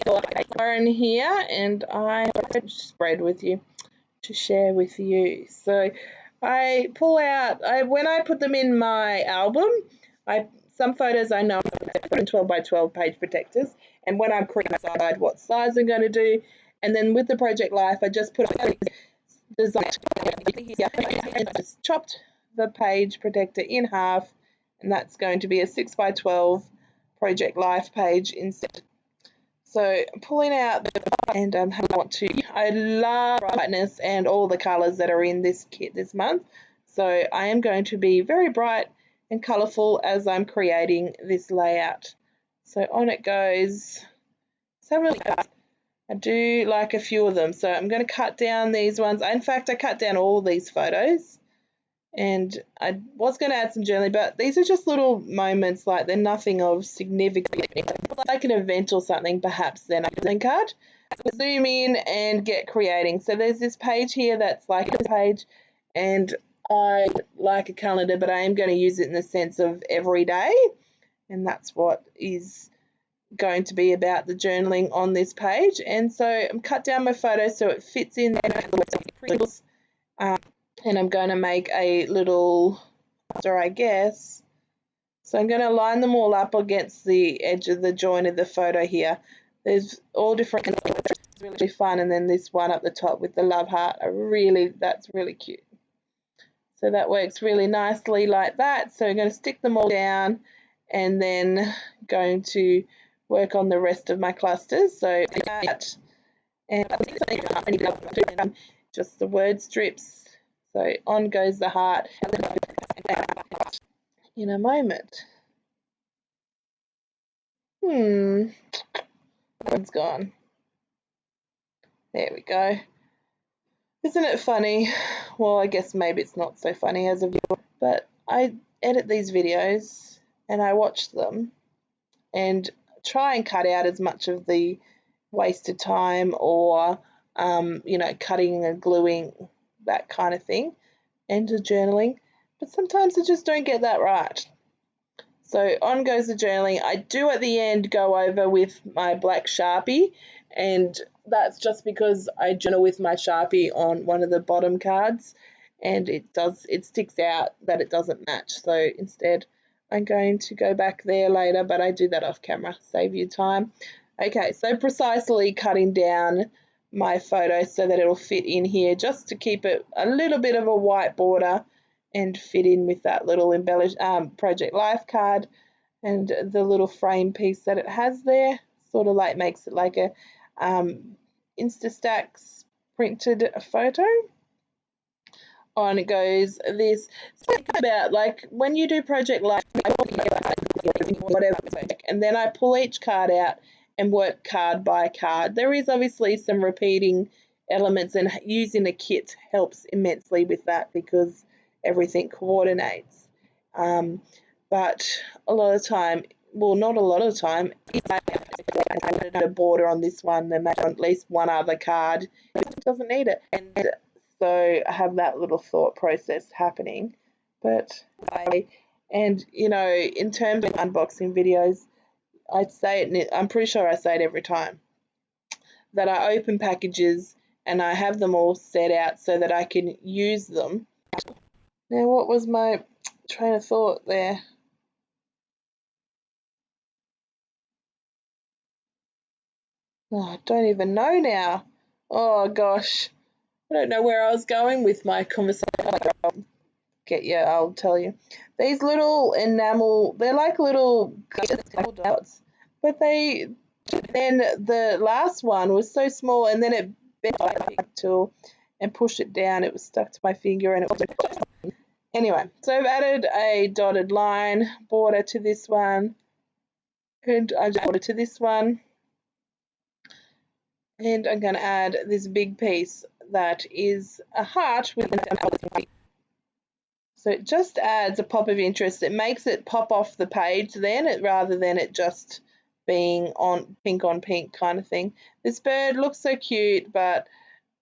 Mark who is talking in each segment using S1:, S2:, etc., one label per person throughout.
S1: in here, and I spread with you to share with you. So I pull out, when I put them in my album, some photos I know are 12 by 12 page protectors, and when I'm creating, I decide what size I'm going to do, and then with the Project Life, I just put a design and just chopped the page protector in half, and that's going to be a 6 by 12 Project Life page instead. So I'm pulling out and I love brightness and all the colours that are in this kit this month. So I am going to be very bright and colourful as I'm creating this layout. So on it goes. So really I do like a few of them. So I'm going to cut down these ones. In fact, I cut down all these photos. And I was going to add some journaling, but these are just little moments, like they're nothing of significance. Like an event or something, perhaps then a journaling card. So zoom in and get creating. So there's this page here that's like a page, and I like a calendar, but I am going to use it in the sense of every day, and that's what is going to be about the journaling on this page. And so I'm cut down my photo so it fits in there. And I'm going to make a little after, I guess. So I'm going to line them all up against the edge of the joint of the photo here. There's all different colors. It's really fun. And then this one up the top with the love heart. That's really cute. So that works really nicely like that. So I'm going to stick them all down and then going to work on the rest of my clusters. So that, and just the word strips. So on goes the heart in a moment. One's gone. There we go. Isn't it funny? Well, I guess maybe it's not so funny as a viewer, but I edit these videos and I watch them and try and cut out as much of the wasted time or, cutting and gluing, that kind of thing, and the journaling, but sometimes I just don't get that right. So on goes the journaling. I do at the end go over with my black Sharpie, and that's just because I journal with my Sharpie on one of the bottom cards, and it sticks out that it doesn't match. So instead I'm going to go back there later, but I do that off camera, save you time. Okay, so precisely cutting down my photo so that it'll fit in here, just to keep it a little bit of a white border and fit in with that little embellished Project Life card and the little frame piece that it has there. Sort of like makes it like a Instastacks printed photo. On it goes this. Think about like when you do Project Life, whatever, and then I pull each card out and work card by card. There is obviously some repeating elements, and using a kit helps immensely with that because everything coordinates. But a lot of the time, well, not a lot of the time, I added a border on this one, then maybe on at least one other card. It doesn't need it. And so I have that little thought process happening. But in terms of unboxing videos, I'd say it, I'm pretty sure I say it every time, that I open packages and I have them all set out so that I can use them. Now, what was my train of thought there? Oh, I don't even know now. Oh, gosh. I don't know where I was going with my conversation. I'll tell you. These little enamel, they're like little dots, but then the last one was so small, and then it bent by the tool and pushed it down. It was stuck to my finger, and it was anyway. So I've added a dotted line border to this one, and I just border to this one, and I'm going to add this big piece that is a heart with an. So it just adds a pop of interest. It makes it pop off the page then, rather than it just being on pink kind of thing. This bird looks so cute, but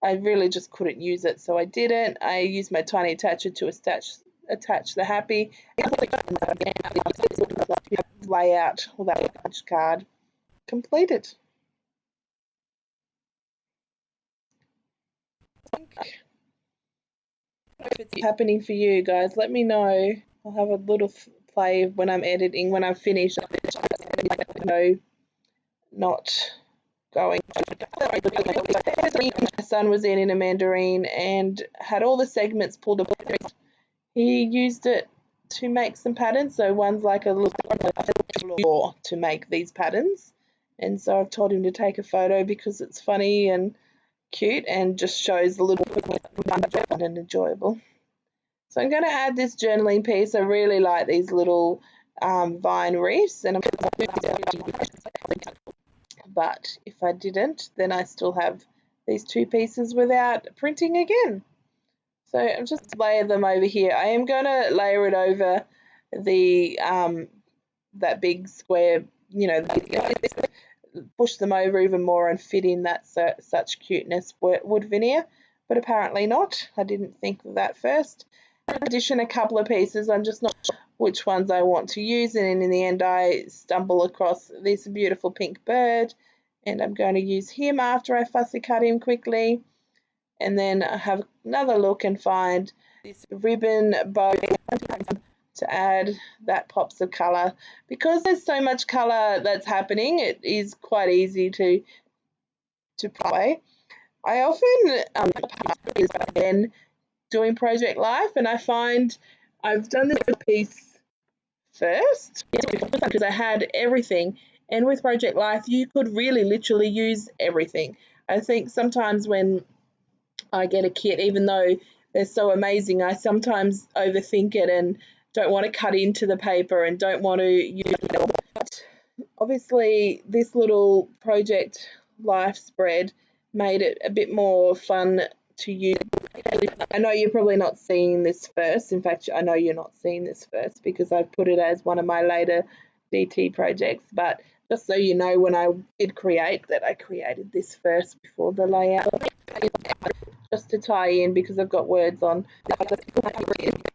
S1: I really just couldn't use it, so I didn't. I used my tiny attacher to attach the happy layout or that card completed. If it's happening for you guys, let me know. I'll have a little play when I'm editing, when I'm finished. No, not going. My son was in a mandarin and had all the segments pulled apart. He used it to make some patterns. So one's like a little floor to make these patterns. And so I've told him to take a photo because it's funny and cute and just shows a little fun and enjoyable. So I'm going to add this journaling piece. I really like these little vine wreaths, and but if I didn't, then I still have these two pieces without printing again. So I'll just layer them over here. I am going to layer it over the that big square, you know, push them over even more and fit in that such cuteness wood veneer, but apparently not. I didn't think of that first. In addition, a couple of pieces, I'm just not sure which ones I want to use, and in the end I stumble across this beautiful pink bird, and I'm going to use him after I fussy cut him quickly, and then I have another look and find this ribbon bow to add that pops of colour. Because there's so much colour that's happening, it is quite easy to play. I often then doing Project Life, and I find I've done this piece first because I had everything, and with Project Life you could really literally use everything. I think sometimes when I get a kit, even though they're so amazing, I sometimes overthink it and don't want to cut into the paper and don't want to use it all. But obviously this little Project Life spread made it a bit more fun to use. I know you're probably not seeing this first. In fact, I know you're not seeing this first because I put it as one of my later DT projects, but just so you know, when I did create that, I created this first before the layout, just to tie in, because I've got words on,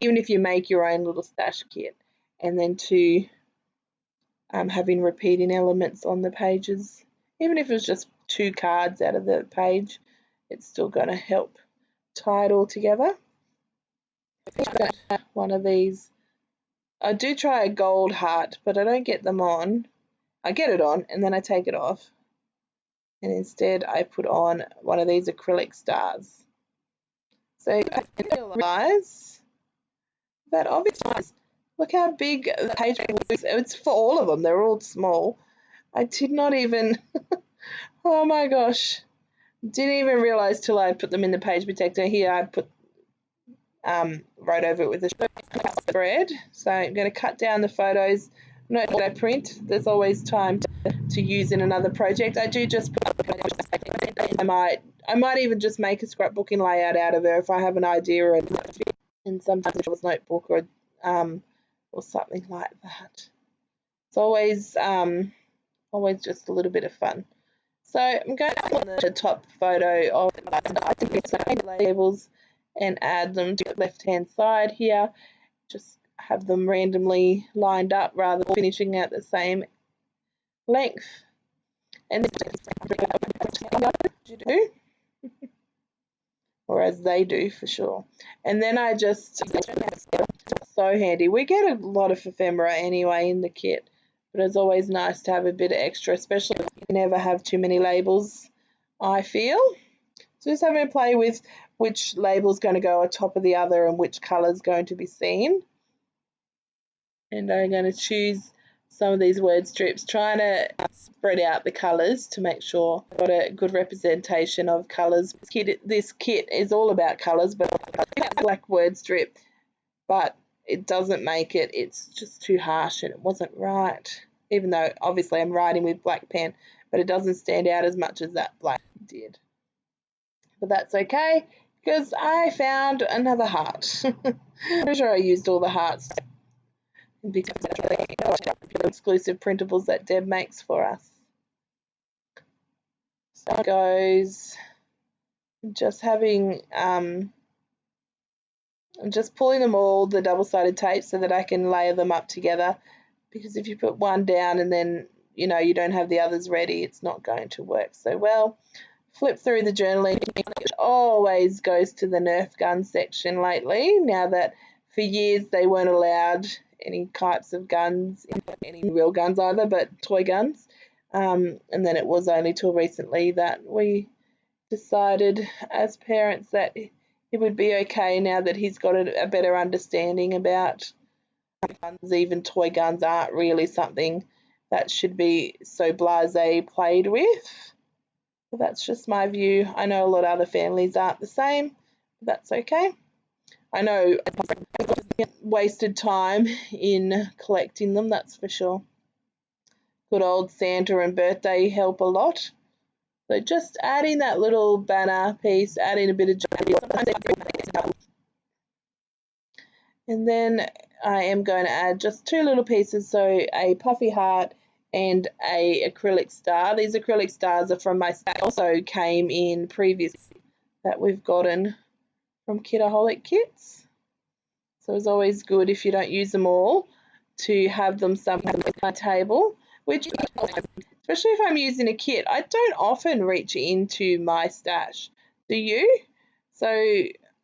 S1: even if you make your own little stash kit, and then to having repeating elements on the pages, even if it was just 2 cards out of the page, it's still going to help tie it all together. One of these, I do try a gold heart, but I don't get them on. I get it on and then I take it off, and instead I put on one of these acrylic stars. So I realize that obviously, look how big the page is. It's for all of them. They're all small. I did not even, oh my gosh, didn't even realize till I put them in the page protector. Here I put right over it with a spread. So I'm going to cut down the photos. Note that I print. There's always time to use in another project. I do just put, I might even just make a scrapbooking layout out of it if I have an idea, and sometimes it was notebook or something like that. It's always just a little bit of fun. So I'm going to put the top photo of labels and add them to the left-hand side here. Just have them randomly lined up rather than finishing at the same length. And do, or as they do for sure. And then I just, so handy. We get a lot of ephemera anyway in the kit, but it's always nice to have a bit of extra, especially if you never have too many labels, I feel. So just having a play with which label's going to go on top of the other and which colour's going to be seen. And I'm going to choose some of these word strips, trying to spread out the colours to make sure I've got a good representation of colours. This kit is all about colours, but it's black word strip, but it doesn't make it, it's just too harsh and it wasn't right. Even though obviously I'm writing with black pen, but it doesn't stand out as much as that black did. But that's okay, because I found another heart. I'm sure I used all the hearts because of exclusive printables that Deb makes for us. So it goes, just having, I'm just pulling them all, the double-sided tape, so that I can layer them up together, because if you put one down and then, you know, you don't have the others ready, it's not going to work so well. flip through the journaling, it always goes to the Nerf gun section lately, now that for years they weren't allowed any types of guns, any real guns either, but toy guns. And then it was only till recently that we decided as parents that it would be okay now that he's got a better understanding about guns. Even toy guns aren't really something that should be so blasé played with. But that's just my view. I know a lot of other families aren't the same, but that's okay. I know I wasted time in collecting them, that's for sure. Good old Santa and birthday help a lot. So just adding that little banner piece, adding a bit of jewelry. And then I am going to add just two little pieces, so a puffy heart and a acrylic star. These acrylic stars are from my set, also came in previous that we've gotten from Kitaholic Kits. So it's always good if you don't use them all to have them somewhere on my table, which especially if I'm using a kit, I don't often reach into my stash. Do you? So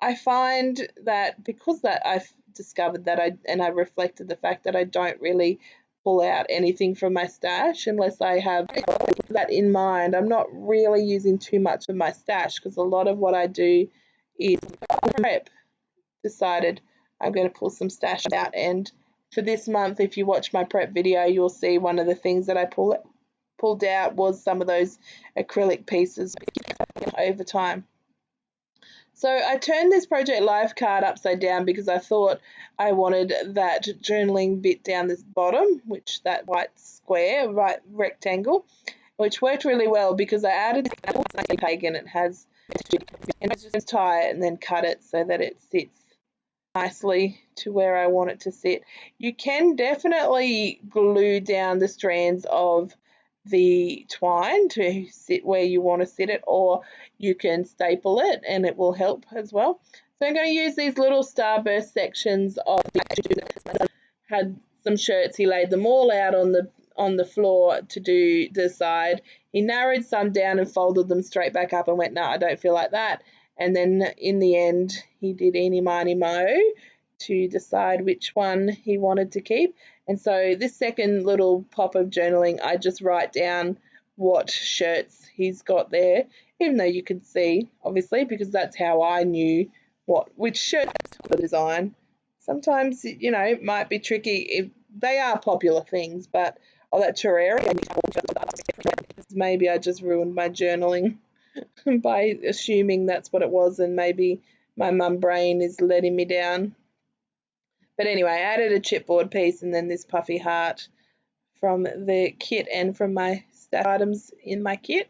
S1: I find that because that I've discovered that I reflected the fact that I don't really pull out anything from my stash unless I have that in mind. I'm not really using too much of my stash because a lot of what I do is prep. Decided I'm going to pull some stash out, and for this month, if you watch my prep video, you'll see one of the things that I pulled out was some of those acrylic pieces over time. So I turned this Project Life card upside down because I thought I wanted that journaling bit down this bottom, which that white square, right rectangle, which worked really well because I added a peg and it has, and I just tie it and then cut it so that it sits nicely to where I want it to sit. You can definitely glue down the strands of the twine to sit where you want to sit it, or you can staple it and it will help as well. So I'm going to use these little starburst sections of had some shirts. He laid them all out on the floor to do the side. He narrowed some down and folded them straight back up and went, no, I don't feel like that. And then in the end, he did eeny, miny, mo to decide which one he wanted to keep. And so this second little pop of journaling, I just write down what shirts he's got there, even though you could see, obviously, because that's how I knew which shirt to design. Sometimes, you know, it might be tricky if they are popular things, but that terrarium, maybe I just ruined my journaling by assuming that's what it was, and maybe my mum brain is letting me down. But anyway, I added a chipboard piece and then this puffy heart from the kit and from my stash items in my kit,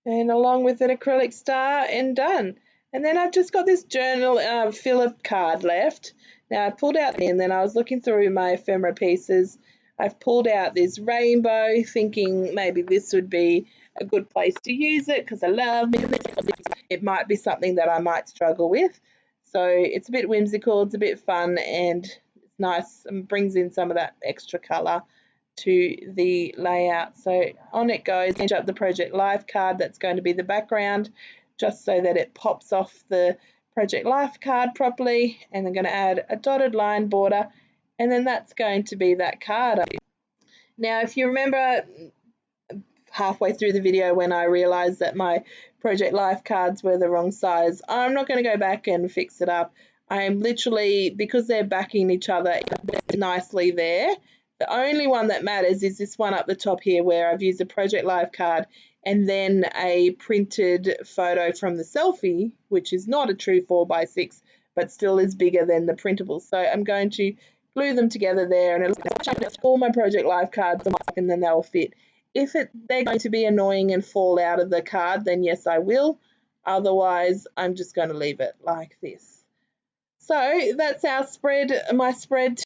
S1: and along with an acrylic star, and done. And then I've just got this journal filler card left. Now I pulled out, and then I was looking through my ephemera pieces. I've pulled out this rainbow thinking maybe this would be a good place to use it because I love it. It might be something that I might struggle with. So it's a bit whimsical, it's a bit fun, and it's nice and brings in some of that extra colour to the layout. So on it goes. Change up the Project Life card that's going to be the background, just so that it pops off the Project Life card properly, and I'm going to add a dotted line border, and then that's going to be that card. Now if you remember halfway through the video when I realized that my Project Life cards were the wrong size, I'm not going to go back and fix it up. I am literally, because they're backing each other nicely there, the only one that matters is this one up the top here where I've used a Project Life card and then a printed photo from the selfie, which is not a true 4x6 but still is bigger than the printable. So I'm going to glue them together there, and it'll all my Project Life cards, and then they'll fit. If they're going to be annoying and fall out of the card, then yes, I will. Otherwise, I'm just going to leave it like this. So that's our spread, my spread